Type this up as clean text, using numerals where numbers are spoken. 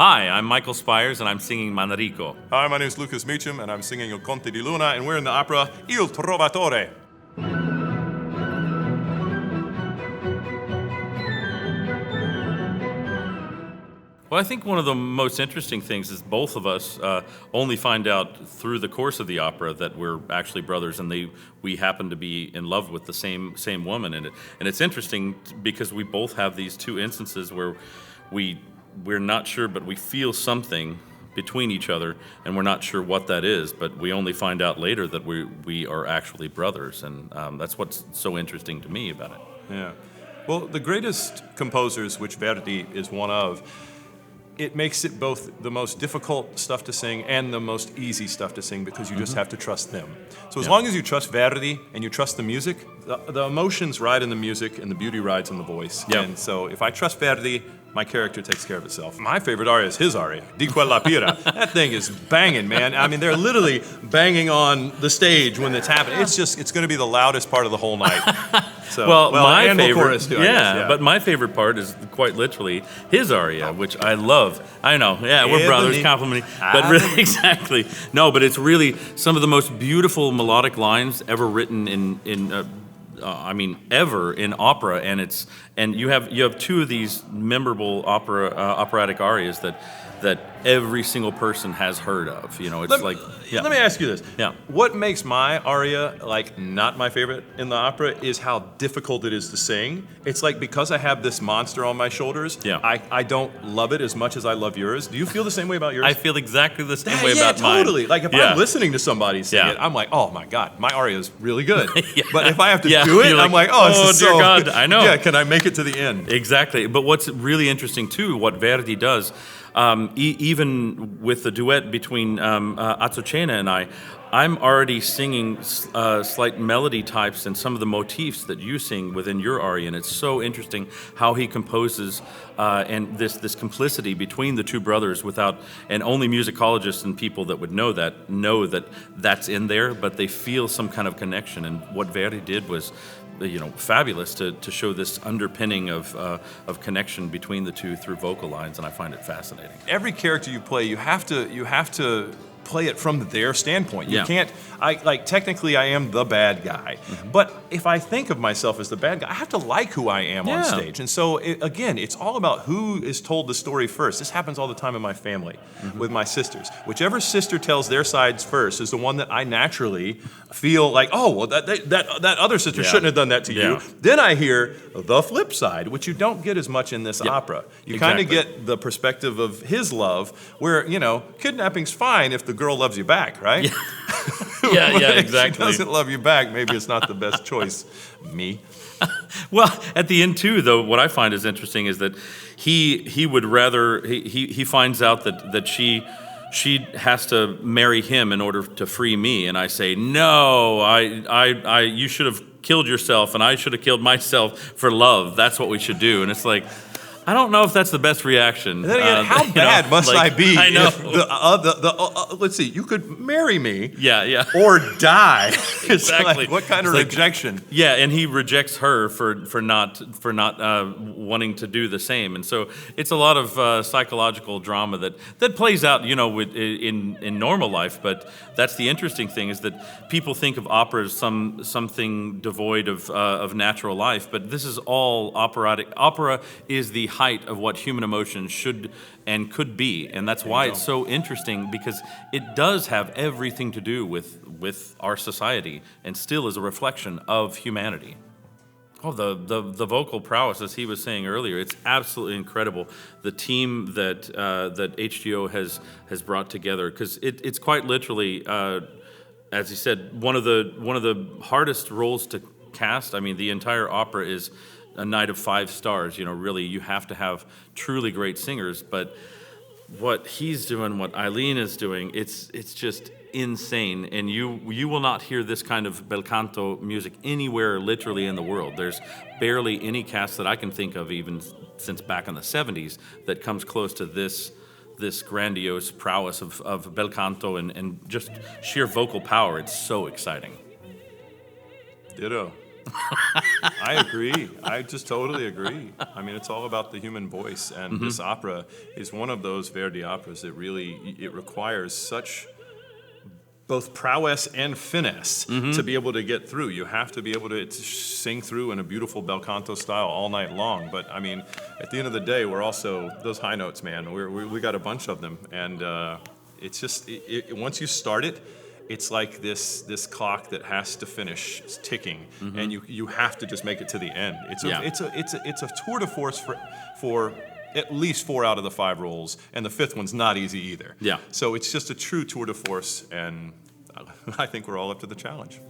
Hi, I'm Michael Spyres, and I'm singing Manrico. Hi, my name is Lucas Meachem, and I'm singing Il Conte di Luna, and we're in the opera Il Trovatore. Well, I think one of the most interesting things is both of us only find out through the course of the opera that we're actually brothers, and we happen to be in love with the same woman. And it's interesting because we both have these two instances where we're not sure, but we feel something between each other, and we're not sure what that is, but we only find out later that we are actually brothers, and that's what's so interesting to me about it. Yeah. Well, the greatest composers, which Verdi is one of, it makes it both the most difficult stuff to sing and the most easy stuff to sing because you just have to trust them. So as long as you trust Verdi and you trust the music, the emotions ride in the music and the beauty rides in the voice. Yeah. And so if I trust Verdi, my character takes care of itself. My favorite aria is his aria, Di quella pira. That thing is banging, man. I mean, they're literally banging on the stage when it's happening. It's going to be the loudest part of the whole night. So, my and favorite, the chorus too, I guess, but my favorite part is quite literally his aria, which I love. I know, we're brothers, complimenting, but really, exactly. No, but it's really some of the most beautiful melodic lines ever written ever in opera, and you have two of these memorable operatic arias that every single person has heard of. You know, Let me ask you this. Yeah. What makes my aria not my favorite in the opera is how difficult it is to sing. It's like because I have this monster on my shoulders, Yeah. I don't love it as much as I love yours. Do you feel the same way about yours? I feel exactly the same way about mine. Totally. Like if I'm listening to somebody sing Yeah. it, I'm like, oh my God, my aria is really good. Yeah. But if I have to Yeah, do it, you're I'm like, like, oh, this is dear so God, I know. Yeah, can I make it to the end? Exactly. But what's really interesting, too, what Verdi does, even with the duet between Azucena and I'm already singing slight melody types and some of the motifs that you sing within your aria, and it's so interesting how he composes and this complicity between the two brothers and only musicologists and people that would know that that's in there, but they feel some kind of connection. And what Verdi did was, fabulous to show this underpinning of connection between the two through vocal lines, and I find it fascinating. Every character you play, you have to play it from their standpoint. You Yeah. can't. Technically, I am the bad guy, but if I think of myself as the bad guy, I have to like who I am on Yeah. stage. And so, again, it's all about who is told the story first. This happens all the time in my family with my sisters. Whichever sister tells their sides first is the one that I naturally feel like, oh, well, that other sister shouldn't have done that to you. Yeah. Then I hear the flip side, which you don't get as much in this opera. You kind of Exactly. get the perspective of his love, where, kidnapping's fine if the girl loves you back, right? Yeah, But if exactly. she doesn't love you back, maybe it's not the best choice. Me. Well, at the end too, though, what I find is interesting is that he would rather he finds out that she has to marry him in order to free me, and I say no, I you should have killed yourself, and I should have killed myself for love. That's what we should do, and it's like, I don't know if that's the best reaction. And then again, how bad must I be? I know. If let's see, you could marry me, Yeah. or die. It's Exactly. like, what kind of It's like- rejection? Yeah, and he rejects her for not wanting to do the same, and so it's a lot of psychological drama that plays out, in normal life. But that's the interesting thing, is that people think of opera as something devoid of natural life, but this is all operatic. Opera is the height of what human emotion should and could be, and that's why it's so interesting, because it does have everything to do with our society and still is a reflection of humanity. Oh, the vocal prowess, as he was saying earlier, it's absolutely incredible. The team that HGO has brought together, because it's quite literally, as he said, one of the hardest roles to cast. I mean, the entire opera is a night of 5 stars. Really, you have to have truly great singers. But what he's doing, what Eileen is doing, it's just insane. And you will not hear this kind of bel canto music anywhere literally in the world. There's barely any cast that I can think of, even since back in the 70s, that comes close to this grandiose prowess of bel canto and just sheer vocal power. It's so exciting. Ditto. I agree. I just totally agree. I mean, it's all about the human voice, and this opera is one of those Verdi operas that really it requires such both prowess and finesse to be able to get through. You have to be able to sing through in a beautiful bel canto style all night long. But I mean, at the end of the day, we're also those high notes, man. We got a bunch of them, and it's just once you start it. It's like this clock that has to finish ticking, and you have to just make it to the end. It's a tour de force for at least 4 out of the 5 roles, and the 5th one's not easy either. Yeah. So it's just a true tour de force, and I think we're all up to the challenge.